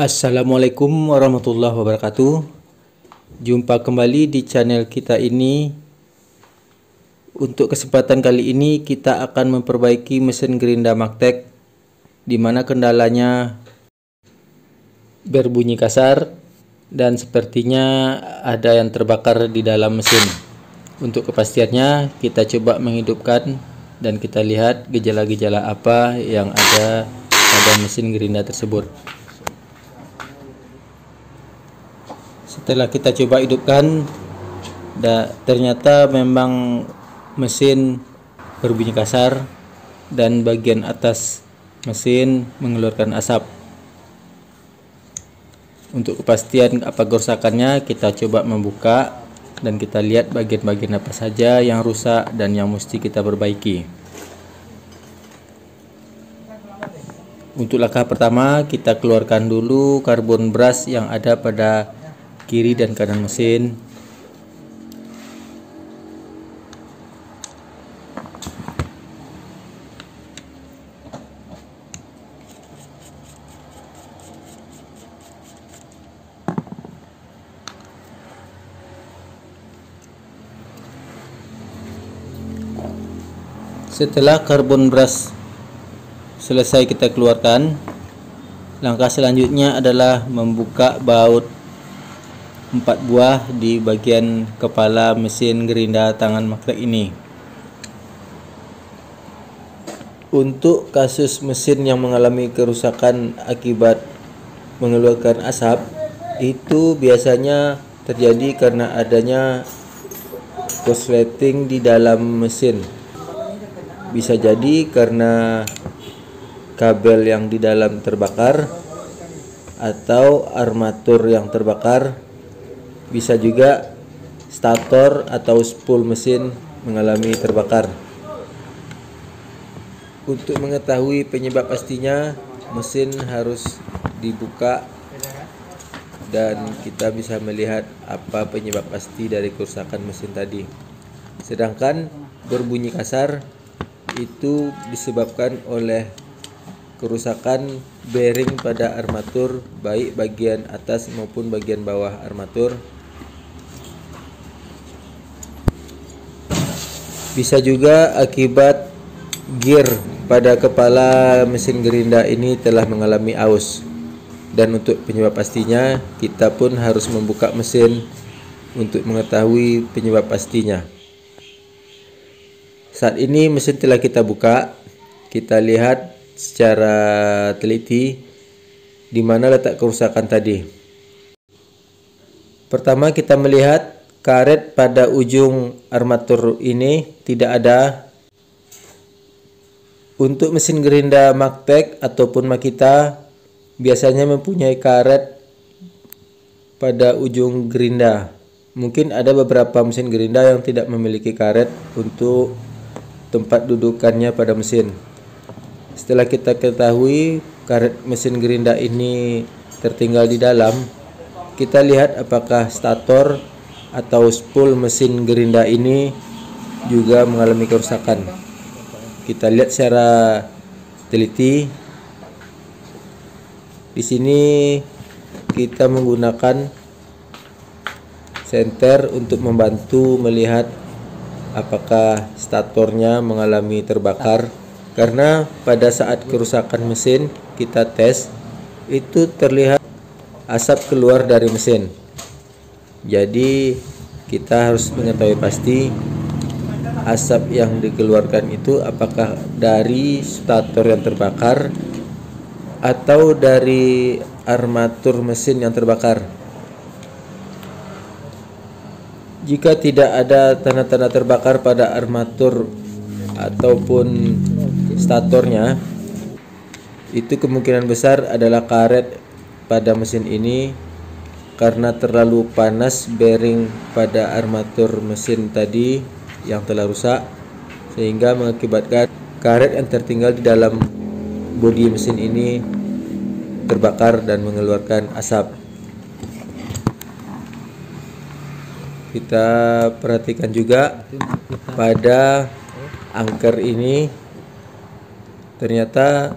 Assalamualaikum warahmatullahi wabarakatuh. Jumpa kembali di channel kita ini. Untuk kesempatan kali ini kita akan memperbaiki mesin gerinda Magtek, di mana kendalanya berbunyi kasar dan sepertinya ada yang terbakar di dalam mesin. Untuk kepastiannya kita coba menghidupkan dan kita lihat gejala-gejala apa yang ada pada mesin gerinda tersebut. Setelah kita coba hidupkan, ternyata memang mesin berbunyi kasar dan bagian atas mesin mengeluarkan asap. Untuk kepastian apa kerusakannya, kita coba membuka dan kita lihat bagian-bagian apa saja yang rusak dan yang mesti kita perbaiki. Untuk langkah pertama, kita keluarkan dulu karbon brush yang ada pada kiri dan kanan mesin. Setelah karbon brush selesai kita keluarkan, langkah selanjutnya adalah membuka baut 4 buah di bagian kepala mesin gerinda tangan Magtek ini. Untuk kasus mesin yang mengalami kerusakan akibat mengeluarkan asap, itu biasanya terjadi karena adanya korsleting di dalam mesin. Bisa jadi karena kabel yang di dalam terbakar atau armatur yang terbakar. Bisa juga stator atau spool mesin mengalami terbakar. Untuk mengetahui penyebab pastinya, mesin harus dibuka dan kita bisa melihat apa penyebab pasti dari kerusakan mesin tadi. Sedangkan berbunyi kasar itu disebabkan oleh kerusakan bearing pada armatur, baik bagian atas maupun bagian bawah armatur. Bisa juga akibat gear pada kepala mesin gerinda ini telah mengalami aus. Dan untuk penyebab pastinya, kita pun harus membuka mesin untuk mengetahui penyebab pastinya. Saat ini mesin telah kita buka. Kita lihat secara teliti di mana letak kerusakan tadi. Pertama, kita melihat karet pada ujung armatur ini tidak ada. Untuk mesin gerinda Magtek ataupun Makita biasanya mempunyai karet pada ujung gerinda. Mungkin ada beberapa mesin gerinda yang tidak memiliki karet untuk tempat dudukannya pada mesin. Setelah kita ketahui karet mesin gerinda ini tertinggal di dalam, kita lihat apakah stator atau spool mesin gerinda ini juga mengalami kerusakan. Kita lihat secara teliti. Di sini kita menggunakan senter untuk membantu melihat apakah statornya mengalami terbakar, karena pada saat kerusakan mesin kita tes, itu terlihat asap keluar dari mesin. Jadi kita harus mengetahui pasti asap yang dikeluarkan itu apakah dari stator yang terbakar atau dari armatur mesin yang terbakar. Jika tidak ada tanda-tanda terbakar pada armatur ataupun statornya, itu kemungkinan besar adalah karet pada mesin ini karena terlalu panas bearing pada armatur mesin tadi yang telah rusak, sehingga mengakibatkan karet yang tertinggal di dalam bodi mesin ini terbakar dan mengeluarkan asap. Kita perhatikan juga pada angker ini, ternyata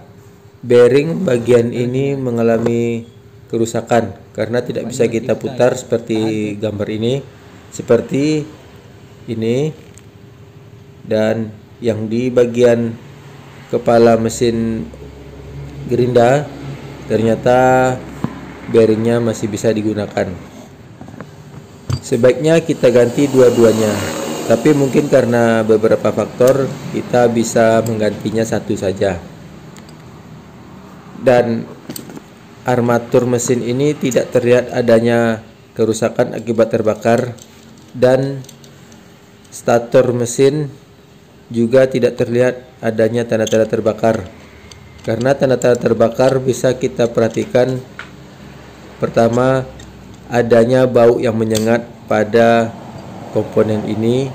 bearing bagian ini mengalami kerusakan karena tidak bisa kita putar seperti gambar ini, seperti ini. Dan yang di bagian kepala mesin gerinda ternyata bearingnya masih bisa digunakan. Sebaiknya kita ganti dua-duanya, tapi mungkin karena beberapa faktor kita bisa menggantinya satu saja. Dan armatur mesin ini tidak terlihat adanya kerusakan akibat terbakar, dan stator mesin juga tidak terlihat adanya tanda-tanda terbakar. Karena tanda-tanda terbakar bisa kita perhatikan, pertama adanya bau yang menyengat pada komponen ini,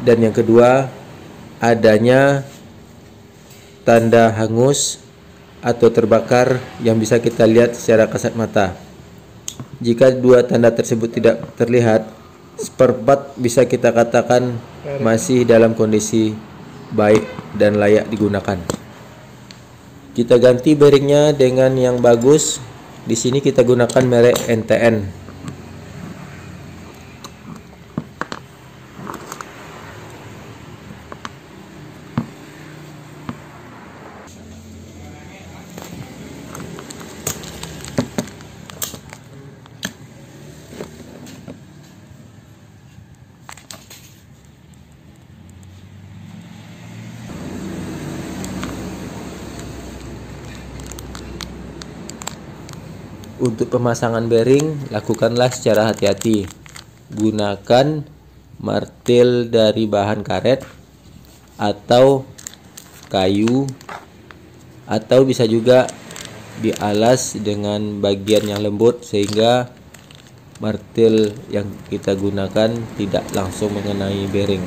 dan yang kedua adanya tanda hangus atau terbakar yang bisa kita lihat secara kasat mata. Jika dua tanda tersebut tidak terlihat, spare part bisa kita katakan masih dalam kondisi baik dan layak digunakan. Kita ganti bearingnya dengan yang bagus. Di sini kita gunakan merek NTN. Untuk pemasangan bearing, lakukanlah secara hati-hati. Gunakan martil dari bahan karet atau kayu, atau bisa juga dialas dengan bagian yang lembut sehingga martil yang kita gunakan tidak langsung mengenai bearing.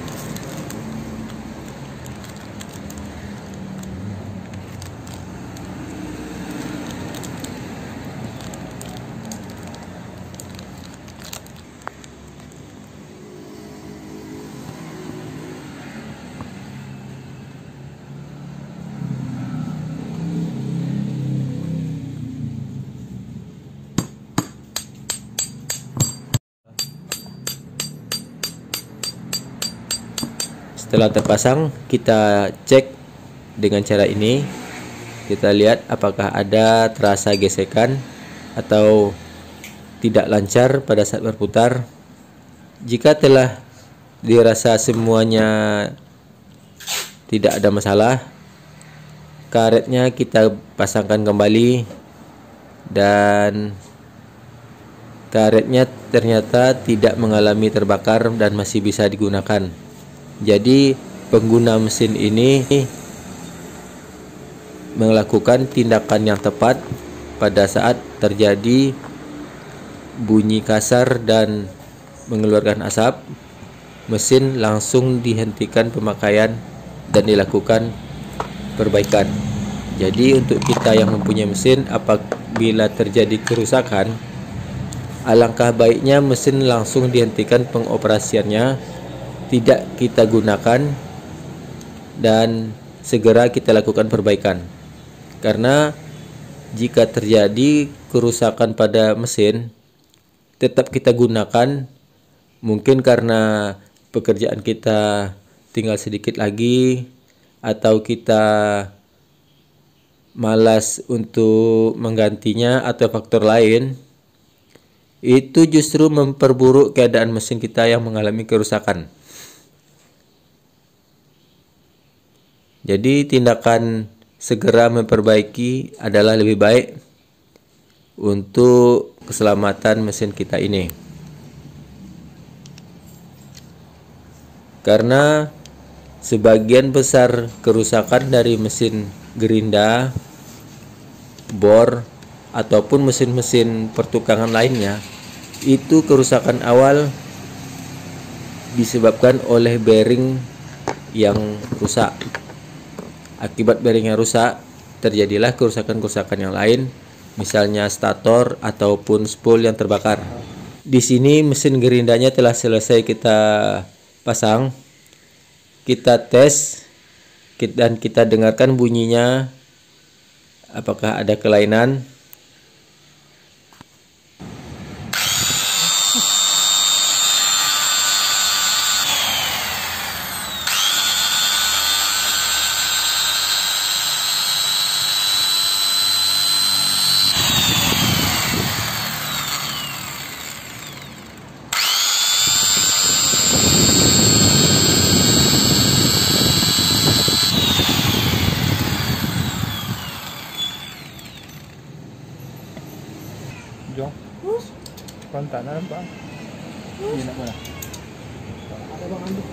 Setelah terpasang, kita cek dengan cara ini. Kita lihat apakah ada terasa gesekan atau tidak lancar pada saat berputar. Jika telah dirasa semuanya tidak ada masalah, karetnya kita pasangkan kembali, dan karetnya ternyata tidak mengalami terbakar dan masih bisa digunakan. Jadi pengguna mesin ini melakukan tindakan yang tepat. Pada saat terjadi bunyi kasar dan mengeluarkan asap, mesin langsung dihentikan pemakaian dan dilakukan perbaikan. Jadi untuk kita yang mempunyai mesin, apabila terjadi kerusakan, alangkah baiknya mesin langsung dihentikan pengoperasiannya, tidak kita gunakan, dan segera kita lakukan perbaikan. Karena jika terjadi kerusakan pada mesin, tetap kita gunakan, mungkin karena pekerjaan kita tinggal sedikit lagi, atau kita malas untuk menggantinya, atau faktor lain, itu justru memperburuk keadaan mesin kita yang mengalami kerusakan. Jadi tindakan segera memperbaiki adalah lebih baik untuk keselamatan mesin kita ini. Karena sebagian besar kerusakan dari mesin gerinda, bor, ataupun mesin-mesin pertukangan lainnya, itu kerusakan awal disebabkan oleh bearing yang rusak. Akibat bearing yang rusak, terjadilah kerusakan-kerusakan yang lain, misalnya stator ataupun spool yang terbakar. Di sini mesin gerindanya telah selesai kita pasang. Kita tes dan kita dengarkan bunyinya, apakah ada kelainan. Kontanan bang. Ini nak mana? Ada bang Anduk.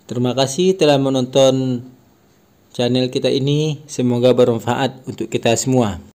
Terima kasih telah menonton channel kita ini. Semoga bermanfaat untuk kita semua.